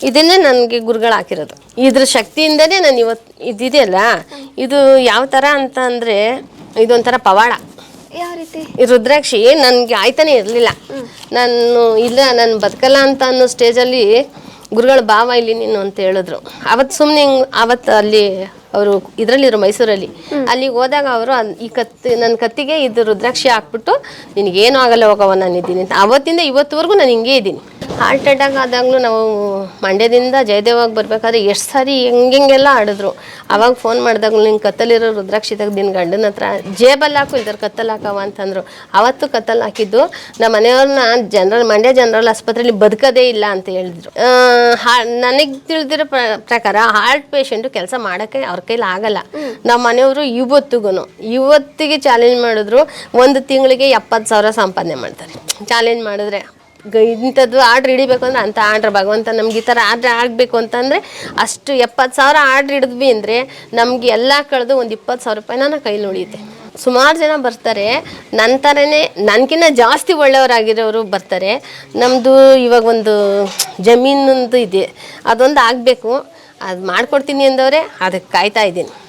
ಇದನ್ನೇ ನನಗೆ ಗುರುಗಳು ಹಾಕಿರೋದು. ಇದ್ರ ಶಕ್ತಿಯಿಂದನೇ ನಾನು ಇವತ್ತು ಇದಿದೆಯಲ್ಲ, ಇದು ಯಾವ ಥರ ಅಂತ ಅಂದರೆ ಇದೊಂಥರ ಪವಾಡ. ಯಾವ ರೀತಿ? ಈ ರುದ್ರಾಕ್ಷಿ ನನಗೆ ಆಯ್ತಾನೆ ಇರಲಿಲ್ಲ. ನಾನು ಬದುಕಲ್ಲ ಅಂತ ಅನ್ನೋ ಸ್ಟೇಜಲ್ಲಿ ಗುರುಗಳು ಭಾವ ಇಲ್ಲಿ ನೀನು ಅಂತ ಹೇಳಿದ್ರು. ಅವತ್ತು ಸುಮ್ಮನೆ ಅವತ್ತು ಅಲ್ಲಿ ಅವರು ಇದರಲ್ಲಿರೋ ಮೈಸೂರಲ್ಲಿ ಅಲ್ಲಿಗೆ ಹೋದಾಗ ಅವರು ಈ ನನ್ನ ಕತ್ತಿಗೆ ಇದು ರುದ್ರಾಕ್ಷಿ ಹಾಕ್ಬಿಟ್ಟು ನಿನಗೇನು ಆಗಲ್ಲ ಹೋಗವ ನಾನು ಇದ್ದೀನಿ ಅಂತ. ಅವತ್ತಿಂದ ಇವತ್ತುವರೆಗೂ ನಾನು ಹಿಂಗೇ ಇದ್ದೀನಿ. ಹಾರ್ಟ್ ಅಟ್ಯಾಕ್ ಆದಾಗಲೂ ನಾವು ಮಂಡ್ಯದಿಂದ ಜಯದೇವಾಗಿ ಬರಬೇಕಾದ್ರೆ ಎಷ್ಟು ಸಾರಿ ಹೆಂಗೆಲ್ಲ ಆಡಿದ್ರು. ಅವಾಗ ಫೋನ್ ಮಾಡಿದಾಗಲೂ ನಿಂಗೆ ಕತ್ತಲಿರೋ ರುದ್ರಾಕ್ಷಿ ತೆಗೆದು ನಿನ್ನ ಗಂಡನ ಹತ್ರ ಜೇಬಲ್ಲಿ ಹಾಕು ಇಲ್ದಾರೆ ಕತ್ತಲ್ಲಿ ಹಾಕವ ಅಂತಂದರು. ಅವತ್ತು ಕತ್ತಲ್ಲಿ ಹಾಕಿದ್ದು ನಮ್ಮ ಮನೆಯವ್ರನ್ನ ಮಂಡ್ಯ ಜನರಲ್ ಆಸ್ಪತ್ರೆಯಲ್ಲಿ ಬದುಕೋದೇ ಇಲ್ಲ ಅಂತ ಹೇಳಿದ್ರು. ನನಗೆ ತಿಳಿದಿರೋ ಪ್ರಕಾರ ಹಾರ್ಟ್ ಪೇಷಂಟು ಕೆಲಸ ಮಾಡೋಕ್ಕೆ ಅವ್ರ ಕೈಲಿ ಆಗಲ್ಲ. ನಮ್ಮ ಮನೆಯವರು ಇವತ್ತಿಗೆ ಚಾಲೆಂಜ್ ಮಾಡಿದ್ರು. ಒಂದು ತಿಂಗಳಿಗೆ 70,000 ಸಂಪಾದನೆ ಮಾಡ್ತಾರೆ ಚಾಲೆಂಜ್ ಮಾಡಿದ್ರೆ. ಇಂಥದ್ದು ಆರ್ಡ್ರ್ ಹಿಡಿಬೇಕು ಅಂದ್ರೆ ಅಂಥ ಆರ್ಡ್ರ್ ಭಗವಂತ ನಮ್ಗೆ ಈ ಥರ ಆರ್ಡ್ರ್ ಆಗಬೇಕು ಅಂತಂದರೆ ಅಷ್ಟು 70,000 ಆರ್ಡ್ರ್ ಹಿಡಿದ್ವಿ ಅಂದರೆ ನಮಗೆ ಎಲ್ಲ ಕಳೆದು ಒಂದು 20,000 ರೂಪಾಯಿನ ನನ್ನ ಕೈಲಿ ಉಳಿಯುತ್ತೆ. ಸುಮಾರು ಜನ ಬರ್ತಾರೆ ನನ್ನ ಥರನೇ, ನನಗಿನ್ನ ಜಾಸ್ತಿ ಒಳ್ಳೆಯವರಾಗಿರೋರು ಬರ್ತಾರೆ. ನಮ್ಮದು ಇವಾಗ ಒಂದು ಜಮೀನೊಂದು ಇದೆ, ಅದೊಂದು ಆಗಬೇಕು, ಅದು ಮಾಡ್ಕೊಡ್ತೀನಿ ಅಂದವರೇ ಅದಕ್ಕೆ ಕಾಯ್ತಾ ಇದ್ದೀನಿ.